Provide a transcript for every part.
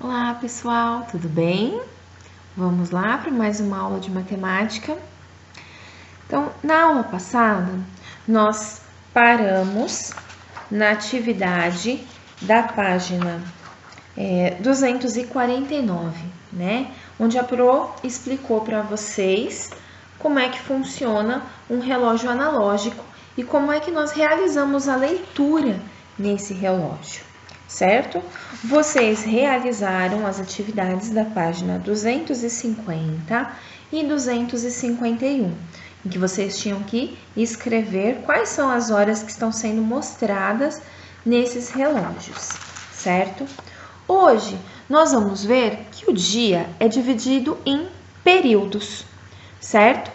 Olá pessoal, tudo bem? Vamos lá para mais uma aula de matemática. Então, na aula passada, nós paramos na atividade da página 249, né? Onde a Pro explicou para vocês como é que funciona um relógio analógico e como é que nós realizamos a leitura nesse relógio. Certo? Vocês realizaram as atividades da página 250 e 251, em que vocês tinham que escrever quais são as horas que estão sendo mostradas nesses relógios, certo? Hoje, nós vamos ver que o dia é dividido em períodos, certo?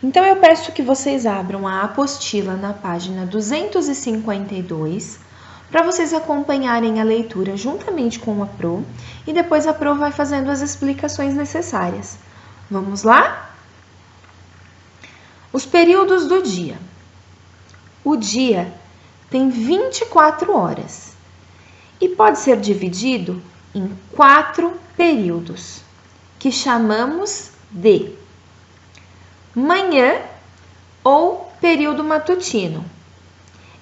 Então, eu peço que vocês abram a apostila na página 252, para vocês acompanharem a leitura juntamente com a Pro e depois a Pro vai fazendo as explicações necessárias. Vamos lá? Os períodos do dia. O dia tem 24 horas e pode ser dividido em 4 períodos, que chamamos de manhã ou período matutino.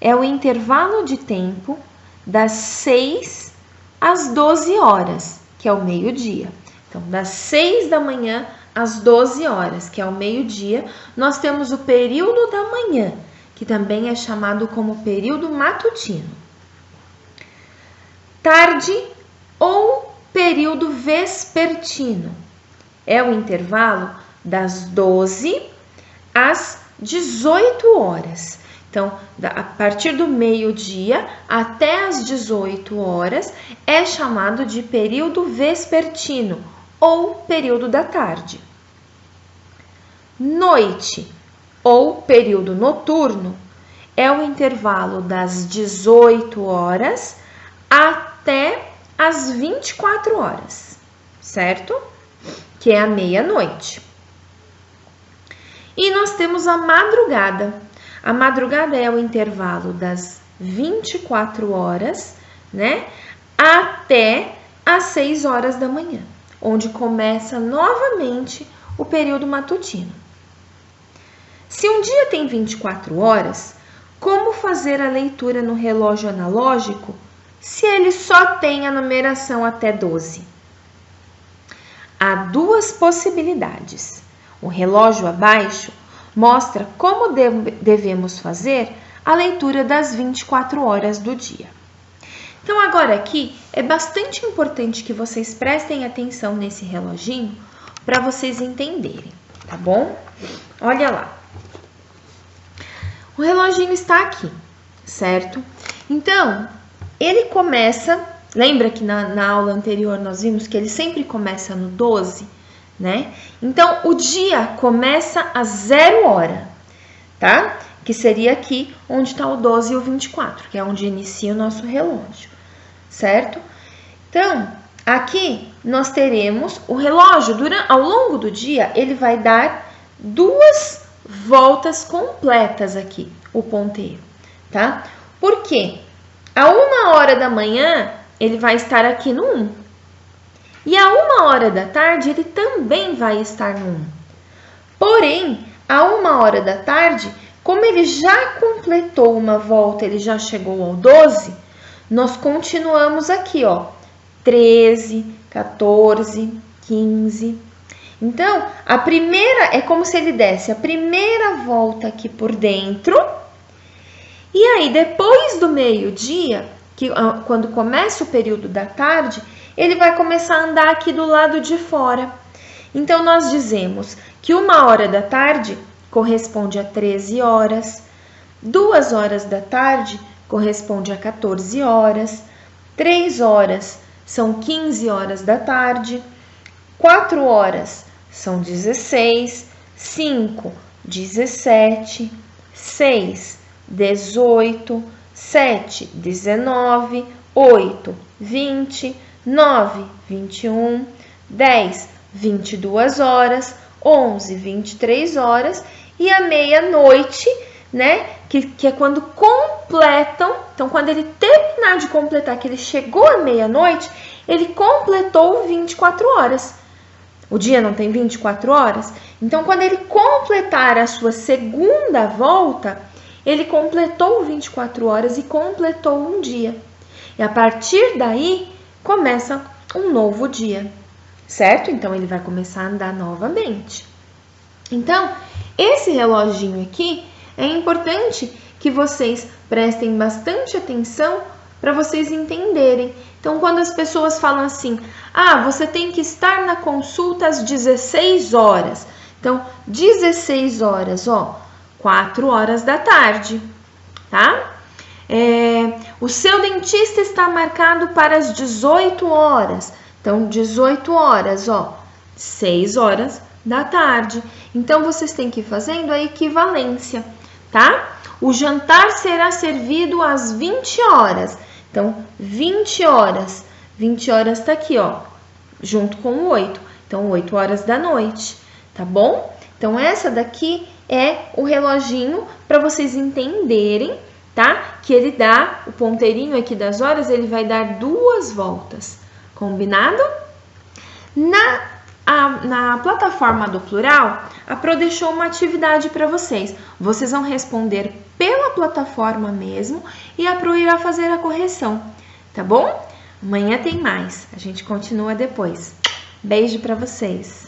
É o intervalo de tempo das 6 às 12 horas, que é o meio-dia. Então, das 6 da manhã às 12 horas, que é o meio-dia, nós temos o período da manhã, que também é chamado como período matutino. Tarde ou período vespertino. É o intervalo das 12 às 18 horas. Então, a partir do meio-dia até as 18 horas é chamado de período vespertino ou período da tarde. Noite ou período noturno é o intervalo das 18 horas até as 24 horas, certo? Que é a meia-noite. E nós temos a madrugada. A madrugada é o intervalo das 24 horas, né, até as 6 horas da manhã, onde começa novamente o período matutino. Se um dia tem 24 horas, como fazer a leitura no relógio analógico se ele só tem a numeração até 12? Há duas possibilidades. O relógio abaixo mostra como devemos fazer a leitura das 24 horas do dia. Então, agora aqui é bastante importante que vocês prestem atenção nesse reloginho para vocês entenderem, tá bom? Olha lá. O reloginho está aqui, certo? Então, ele começa, lembra que na aula anterior nós vimos que ele sempre começa no 12? Né? Então, o dia começa a 0 hora, tá? Que seria aqui onde está o 12 e o 24, que é onde inicia o nosso relógio, certo? Então, aqui nós teremos o relógio, ao longo do dia, ele vai dar 2 voltas completas aqui, o ponteiro, tá? Por quê? A 1 hora da manhã, ele vai estar aqui no 1. E a 1 hora da tarde, ele também vai estar no 1. Porém, a 1 hora da tarde, como ele já completou uma volta, ele já chegou ao 12, nós continuamos aqui, ó, 13, 14, 15. Então, a primeira, é como se ele desse a primeira volta aqui por dentro. E aí, depois do meio-dia, quando começa o período da tarde, ele vai começar a andar aqui do lado de fora. Então, nós dizemos que 1 hora da tarde corresponde a 13 horas, 2 horas da tarde corresponde a 14 horas, 3 horas são 15 horas da tarde, 4 horas são 16, 5, 17, 6, 18, 7, 19, 8, 20, 9, 21, 10, 22 horas, 11, 23 horas e a meia-noite, né? Que é quando completam. Então, quando ele terminar de completar, que ele chegou à meia-noite, ele completou 24 horas. O dia não tem 24 horas? Então, quando ele completar a sua segunda volta, ele completou 24 horas e completou um dia. E a partir daí, começa um novo dia, certo? Então, ele vai começar a andar novamente. Então, esse reloginho aqui é importante que vocês prestem bastante atenção para vocês entenderem. Então, quando as pessoas falam assim, você tem que estar na consulta às 16 horas. Então, 16 horas, 4 horas da tarde, tá? O seu dentista está marcado para as 18 horas. Então, 18 horas, 6 horas da tarde. Então, vocês têm que ir fazendo a equivalência, tá? O jantar será servido às 20 horas. Então, 20 horas. 20 horas tá aqui, junto com o 8. Então, 8 horas da noite, tá bom? Então, essa daqui é o reloginho para vocês entenderem, tá? Que ele dá, o ponteirinho aqui das horas, ele vai dar 2 voltas. Combinado? Na plataforma do Plural, a Pro deixou uma atividade para vocês. Vocês vão responder pela plataforma mesmo e a Pro irá fazer a correção, tá bom? Amanhã tem mais. A gente continua depois. Beijo para vocês.